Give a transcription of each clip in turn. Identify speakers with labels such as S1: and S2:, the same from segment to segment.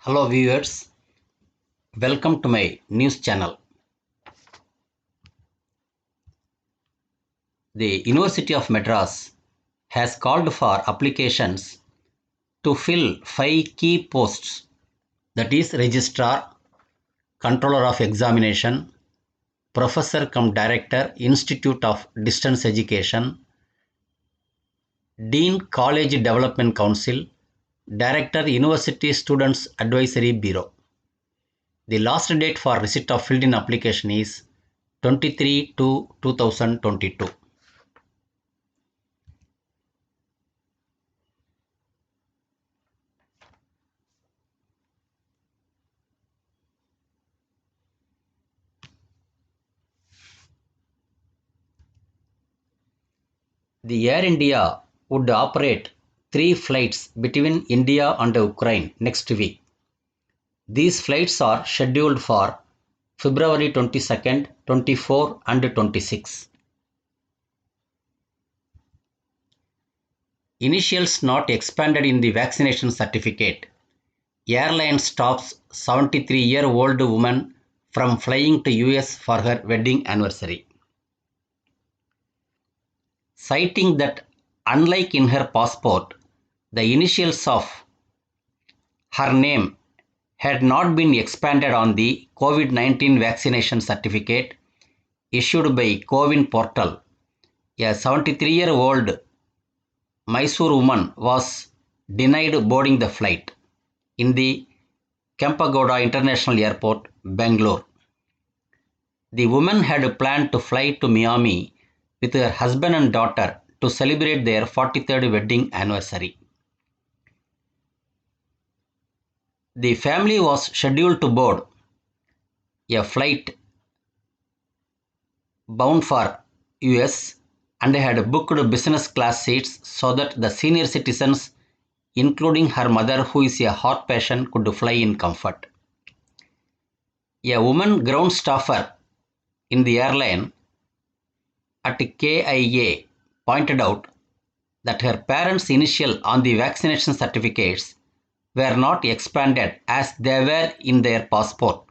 S1: Hello viewers, welcome to my news channel. The University of Madras has called for applications to fill 5 key posts, that is Registrar, Controller of Examination, Professor cum Director, Institute of Distance Education, Dean College Development Council, Director University Students Advisory Bureau. The last date for receipt of filled in application is 23/2/2022. The Air India would operate 3 flights between India and Ukraine next week. These flights are scheduled for February 22nd, 24 and 26. Initials not expanded in the vaccination certificate. Airline stops 73-year-old woman from flying to US for her wedding anniversary, citing that unlike in her passport, the initials of her name had not been expanded on the COVID-19 vaccination certificate issued by CoWIN portal. A 73-year-old Mysore woman was denied boarding the flight in the Kempagoda International Airport, Bangalore. The woman had planned to fly to Miami with her husband and daughter to celebrate their 43rd wedding anniversary. The family was scheduled to board a flight bound for US and had booked business class seats so that the senior citizens, including her mother who is a heart patient, could fly in comfort. A woman ground staffer in the airline at KIA pointed out that her parents' initial on the vaccination certificates were not expanded as they were in their passport,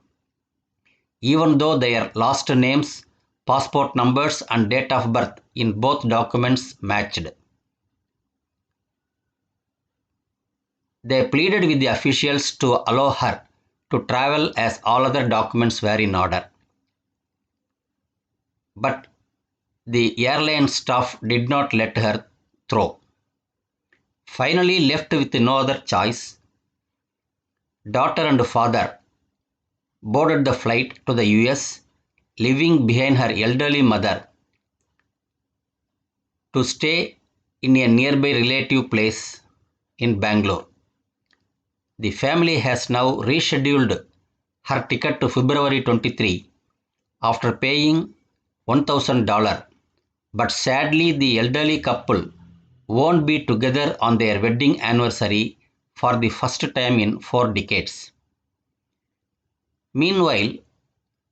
S1: even though their last names, passport numbers and date of birth in both documents matched. They pleaded with the officials to allow her to travel as all other documents were in order. But the airline staff did not let her through. Finally, left with no other choice, daughter and father boarded the flight to the US, leaving behind her elderly mother to stay in a nearby relative place in Bangalore. The family has now rescheduled her ticket to February 23 after paying $1,000, but sadly the elderly couple won't be together on their wedding anniversary for the first time in 4 decades. Meanwhile,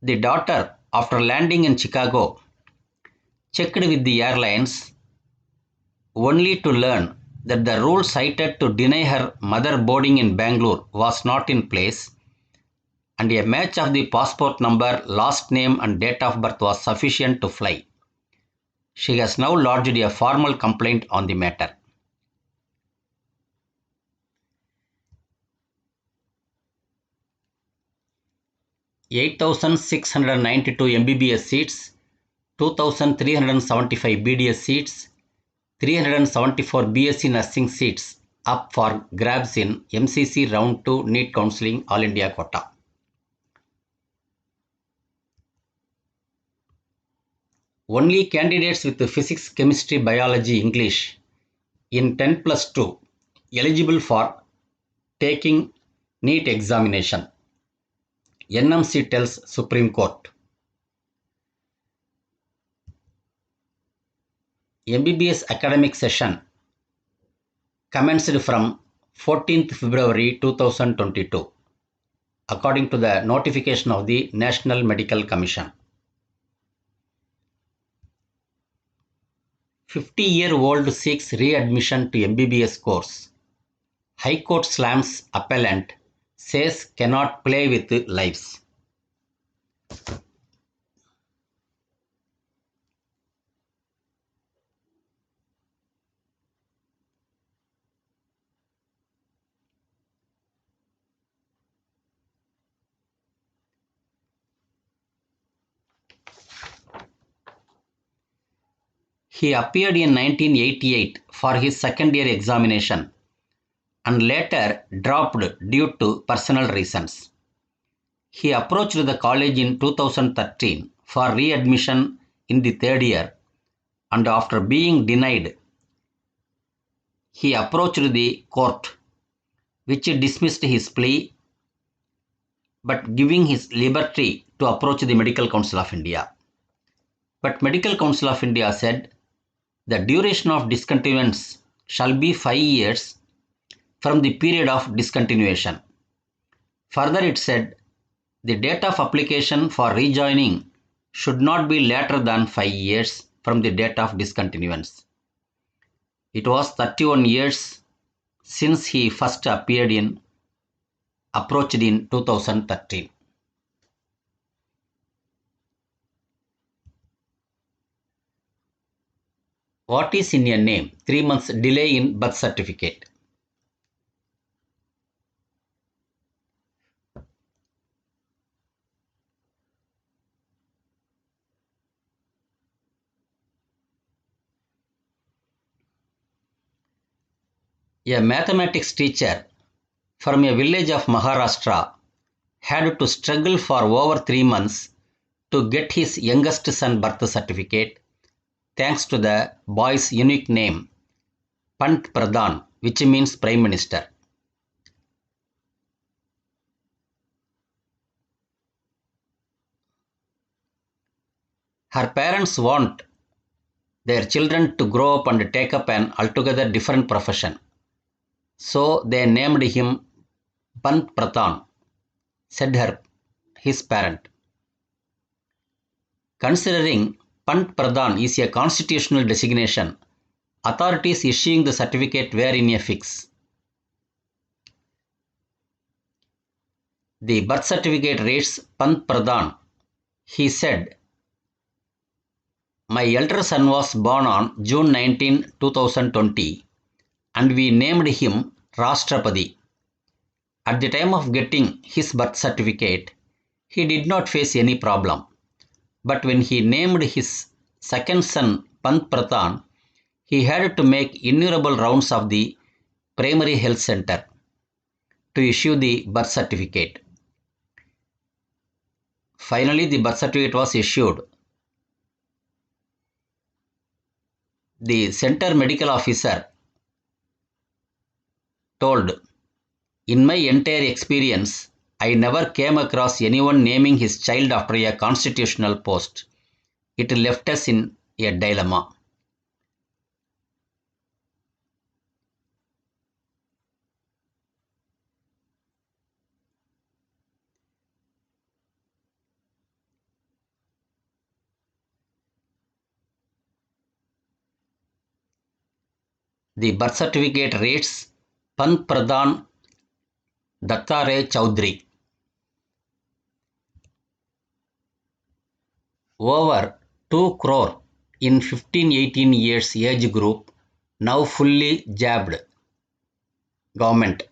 S1: the daughter, after landing in Chicago, checked with the airlines only to learn that the rule cited to deny her mother boarding in Bangalore was not in place, and a match of the passport number, last name and date of birth was sufficient to fly. She has now lodged a formal complaint on the matter. (8,692) MBBS seats, 2,375 BDS seats, 374 BSc nursing seats up for grabs in MCC Round 2 NEET Counselling All India quota. Only candidates with physics, chemistry, biology, English in 10+2 eligible for taking NEET examination, NMC tells Supreme Court. MBBS academic session commenced from 14th February 2022, according to the notification of the National Medical Commission. 50-year-old seeks re-admission to MBBS course. High Court slams appellant says cannot play with lives. He appeared in 1988 for his second year examination and later dropped due to personal reasons. He approached the college in 2013 for readmission in the third year, and after being denied, he approached the court, which dismissed his plea but giving his liberty to approach the Medical Council of India. But Medical Council of India said the duration of discontinuance shall be 5 years from the period of discontinuation. Further, it said the date of application for rejoining should not be later than 5 years from the date of discontinuance. It was 31 years since he first approached in 2013. What is in a name? 3 months delay in birth certificate. A mathematics teacher from a village of Maharashtra had to struggle for over 3 months to get his youngest son birth certificate thanks to the boy's unique name, Pant Pradhan, which means Prime Minister. Her parents want their children to grow up and take up an altogether different profession. So they named him Pant Pradhan, said his parent. Considering Pant Pradhan is a constitutional designation, authorities issuing the certificate were in a fix. The birth certificate reads Pant Pradhan. He said, "My elder son was born on June 19, 2020 and we named him Rashtrapati. At the time of getting his birth certificate, he did not face any problem. But when he named his second son Pant Pradhan, he had to make innumerable rounds of the primary health center to issue the birth certificate. Finally, the birth certificate was issued. The center medical officer told, "In my entire experience, I never came across anyone naming his child after a constitutional post. It left us in a dilemma." The birth certificate reads Pant Pradhan Dattare Chaudhary. Over 2 crore in 15-18 years age group now fully jabbed. Government.